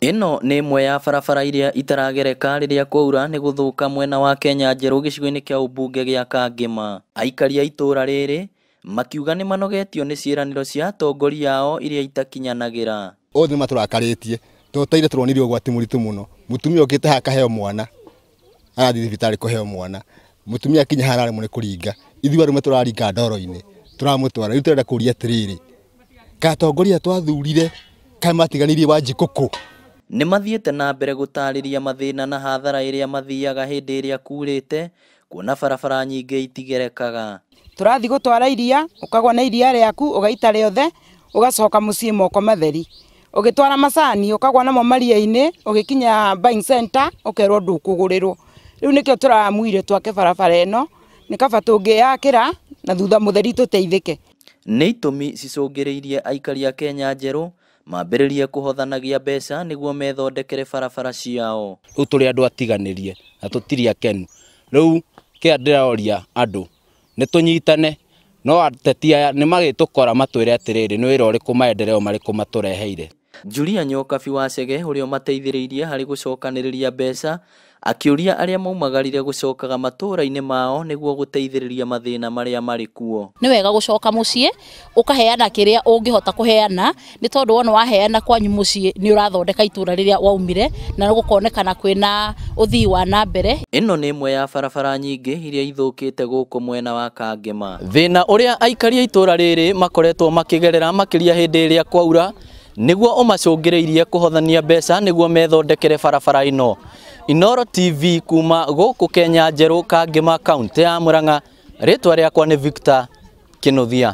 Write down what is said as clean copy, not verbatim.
Ino nĩ imwe ya barabara iria itaragereka rĩrĩa kwaura nĩ gũthũka mwena wa Kenya njerũ gĩcigo-inĩ kĩa ũmbunge gĩa Kangema. Aikari a itũra rĩrĩ makiuga nĩ manogetio nĩ ciĩranĩro cia atongoria ao iria itakinyanagĩra. Othe matũrakarĩtie tũteire tũronire ũgwati mũritũ mũno. Mutumia ũkĩte haha kaheo mwana arathi thibitarĩ kũheo mwana. Mutumia akinya harare mũne kũringa. Ithuĩ arũme tũraringa ndoro-inĩ. Tũramũtwara rĩu tũrenda kũria atĩrĩrĩ. Katongoria twathurire kaĩ matiganirie Wanjikũkũ. Nĩ mathiĩte na mbere gũtarĩria mathĩna na hathara iria mathiaga hĩndĩ ĩrĩa kurĩte, kuona barabara nyingĩ itigerekaga. Tũrathi gũtwara iria, ũkagwa na iria rĩaku, ũgaita rĩothe, ũgacoka mũciĩ moko matheri. Ũgĩtwara macani, ũkagwa namo maria-inĩ, ũgĩkinya buying center, ũkerwo ndũkũgũrĩrwo. Rĩu nĩkĩo tũramwire twake barabara ĩno, nĩ kaba tũngĩyakĩra na thutha mũtheri tũteithĩke. Nĩ itũmi cicũngĩrĩirie aikari a Kenya njerũ mambĩrĩrie kũhothanagia mbeca nĩguo methondekere barabara ciao. Rĩu tũrĩ andũ atiganĩrie na tũtirĩ akenu. Rĩu kĩrĩa ndĩroria andũ nĩ tũnyitane, no ateti aya nĩ magĩtũkora matwĩre atĩrĩrĩ nĩ wĩra ũrĩkũ maendeleo marĩkũ matũreheire. Julia Nyokabi wa Chege ũrĩa mateithĩrĩirie harĩ gũcokanĩrĩria mbeca akĩũria arĩa maumagarire gũcokaga matũra-inĩ mao nĩguo gũteithĩrĩria mathĩna marĩa marĩ kuo. Nĩ wega gũcoka mũciĩ ũkaheana kĩrĩa ũngĩhota kũheana, nĩ tondũ wona waheana kwanyu mũciĩ nĩ ũrathondeka itũra rĩrĩa waumire na gũkonekana kwĩna ũthii wa na mbere. Ĩno nĩ imwe ya barabara nyingĩ iria ithũkĩte gũkũ mwena wa Kangema. Thĩna ũrĩa aikari a itũra rĩrĩ makoretwo makĩgerera makĩria hĩndĩ ĩrĩa kwaura nĩguo ũmacũngĩrĩirie kũhothania mbeca nĩguo methondekere barabara ĩno. Inooro TV kuma gũkũ Kenya njerũ Kangema kaunti ya Murang'a, rĩtwa rĩakwa nĩ Victor Kĩnuthia.